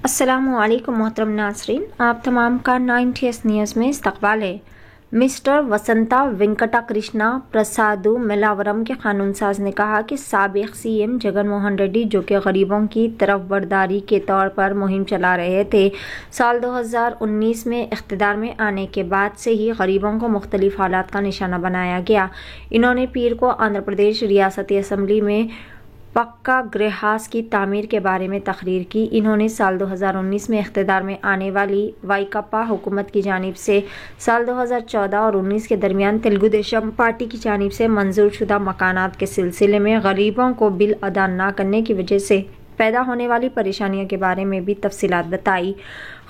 अस्सलामुअलैकुम मोहतरम नाज़रीन, आप तमाम का 90s न्यूज़ में इस्तकबाल है। मिस्टर वसंता वेंकटा कृष्णा प्रसादु मेलावरम के कानून साज ने कहा कि साबिक सीएम जगन मोहन रेड्डी, जो कि गरीबों की तरफबरदारी के तौर पर मुहिम चला रहे थे, साल 2019 में इख्तिदार में आने के बाद से ही गरीबों को मुख्तलिफ हालात का निशाना बनाया गया। इन्होंने पीर को आंध्र प्रदेश रियासती असम्बली में पक्का गृहहाउस की तामीर के बारे में तकरीर की। इन्होंने साल 2019 में इख्तिदार में आने वाली वाईकापा हुकूमत की जानिब से साल 2014 और 19 के दरमियान तेलुगु देशम पार्टी की जानिब से मंजूर शुदा मकानात के सिलसिले में गरीबों को बिल अदा न करने की वजह से पैदा होने वाली परेशानियों के बारे में भी तफसीलात बताई।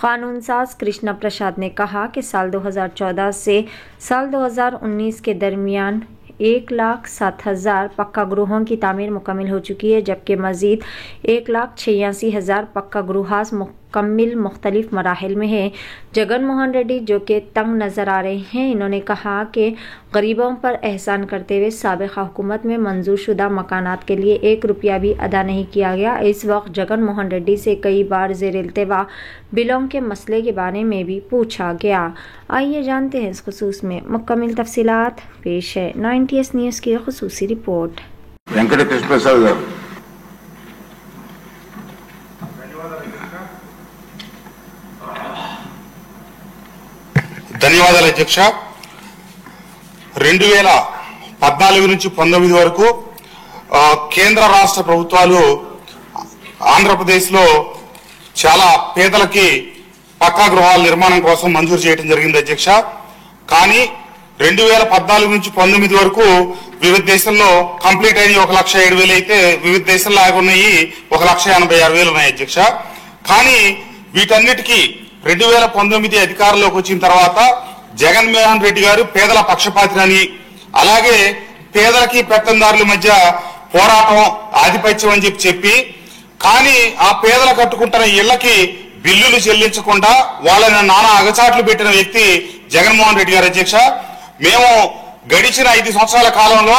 कानून साज कृष्णा प्रसाद ने कहा कि साल 2014 से साल 2019 के दरमियान 1,07,000 पक्का गृहों की तामीर मुकम्मल हो चुकी है, जबकि मज़ीद 1,86,000 पक्का गृहहाउस मुकम्मल मुख्तलिफ मराहिल में है। जगन मोहन रेड्डी, जो कि तंग नज़र आ रहे हैं, इन्होंने कहा कि गरीबों पर एहसान करते हुए साबिक़ा हुकूमत में मंजूर शुदा मकानात के लिए 1 रुपया भी अदा नहीं किया गया। इस वक्त जगन मोहन रेड्डी से कई बार ज़ेर-इल्तिवा बिलों के मसले के बारे में भी पूछा गया। आइए जानते हैं इस खुसूस में मुकम्मल तफसीलात। पेश है 90s न्यूज़ की खुसूसी रिपोर्ट। వెంకట కృష్ణప్రసాద్ గారు ధన్యవాదాలు అధ్యక్ష। 2014 నుంచి 19 వరకు కేంద్ర రాష్ట్ర ప్రభుత్వాలు ఆంధ్రప్రదేశ్ లో చాలా పేదలకి పక్కా గృహాల నిర్మాణం కోసం మంజూరు చేయడం జరిగింది అధ్యక్ష। కానీ 2014 నుంచి 19 వరకు వివిధ దేశాల్లో కంప్లీట్ అయిన 1,07,000 అయితే వివిధ దేశాల్లో ఆగున్నాయి 1,86,000 ఉన్నాయి అధ్యక్ష। కానీ వీటన్నిటికీ 2019 అధికారంలోకి వచ్చిన తర్వాత జగన్ మోహన్ రెడ్డి గారు పేదల పక్షపాతిని, అలాగే పేదలకి పెత్తందారుల మధ్య పోరాటం ఆధిపత్యం అని చెప్పి కానీ ఆ పేదలు కట్టుకుంటున్న ఇళ్లకి బిల్లులు చెల్లించకుండా వాళ్ళని నానా అగచాట్లు పెట్టిన వ్యక్తి జగన్మోహన్ రెడ్డి గారు అధ్యక్ష। మేము గడిచిన 5 సంవత్సరాల కాలంలో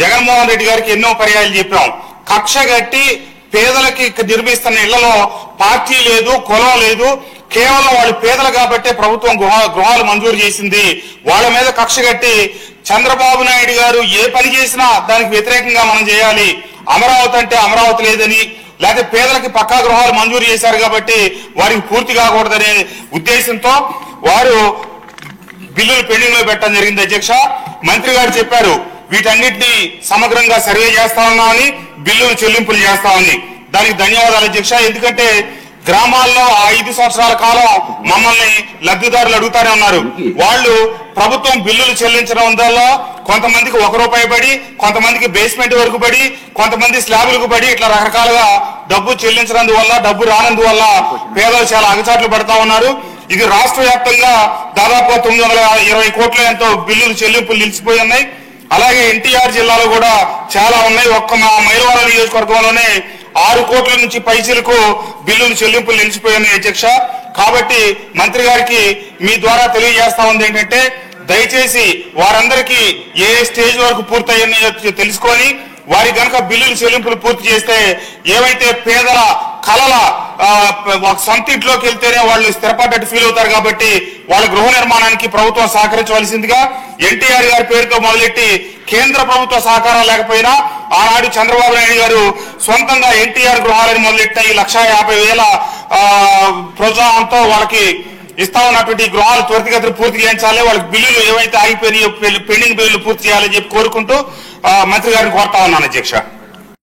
జగన్మోహన్ రెడ్డి గారికి ఎన్నో పర్యాయాలు చెప్పాం, కక్ష గట్టి పేదలకి నిర్మిస్తున్న ఇళ్లలో పార్టీ లేదు, కులం లేదు, కేవలం వాళ్ళు పేదలు కాబట్టే ప్రభుత్వం గృహాలు మంజూరు చేసింది, వాళ్ళ మీద కక్ష కట్టి చంద్రబాబు నాయుడు గారు ఏ పని చేసినా దానికి వ్యతిరేకంగా మనం చేయాలి, అమరావతి అంటే అమరావతి లేదని, లేకపోతే పేదలకి పక్కా గృహాలు మంజూరు చేశారు కాబట్టి వారికి పూర్తి కాకూడదనే ఉద్దేశంతో వారు బిల్లులు పెండింగ్ లో పెట్టడం జరిగింది అధ్యక్ష। మంత్రి గారు చెప్పారు వీటన్నిటిని సమగ్రంగా సర్వే చేస్తామని, బిల్లులు చెల్లింపులు చేస్తామని। దానికి ధన్యవాదాలు అధ్యక్ష। ఎందుకంటే గ్రామాల్లో 5 సంవత్సరాల కాలం మమ్మల్ని లబ్ధిదారులు అడుగుతానే ఉన్నారు। వాళ్ళు ప్రభుత్వం బిల్లులు చెల్లించడం వల్ల కొంతమందికి 1 రూపాయి పడి, కొంతమందికి బేస్మెంట్ వరకు పడి, కొంతమంది స్లాబులకు పడి, ఇట్లా రకరకాలుగా డబ్బు చెల్లించడందువల్ల, డబ్బు రానందువల్ల పేదలు చాలా అగచాట్లు పడతా ఉన్నారు। ఇది రాష్ట్ర వ్యాప్తంగా దాదాపు 920 కోట్ల ఎంతో బిల్లులు చెల్లింపులు నిలిచిపోయి ఉన్నాయి। అలాగే ఎన్టీఆర్ జిల్లాలో కూడా చాలా ఉన్నాయి। ఒక్క మా మైలవరం నియోజకవర్గంలోనే 6 కోట్ల నుంచి పైసలకు బిల్లులు చెల్లింపులు నిలిచిపోయినాయి అధ్యక్ష। కాబట్టి మంత్రి గారికి మీ ద్వారా తెలియజేస్తా ఉంది ఏంటంటే, దయచేసి వారందరికీ ఏ స్టేజ్ వరకు పూర్తయ్యాయో తెలుసుకొని వారి గనక బిల్లులు చెల్లింపులు పూర్తి చేస్తే ఏవైతే పేదల కళల సొంతింట్లోకి వెళ్తేనే వాళ్ళు స్థిరపడ్డట్టు ఫీల్ అవుతారు కాబట్టి వాళ్ళ గృహ నిర్మాణానికి ప్రభుత్వం సహకరించవలసిందిగా ఎన్టీఆర్ గారి పేరుతో మొదలెట్టి కేంద్ర ప్రభుత్వ సహకారం లేకపోయినా ఆనాడు చంద్రబాబు నాయుడు గారు సొంతంగా ఎన్టీఆర్ గృహాలను మొదలెట్టిన ఈ 1,50,000 ప్రోత్సాహంతో వాళ్ళకి ఇస్తా ఉన్నటువంటి గృహాలు త్వరితగతిన పూర్తి చేయించాలి, వాళ్ళకి బిల్లులు ఏవైతే ఆగిపోయినాయో పెండింగ్ బిల్లులు పూర్తి చేయాలని చెప్పి కోరుకుంటూ మంత్రి గారిని కోరుతా ఉన్నాను అధ్యక్ష।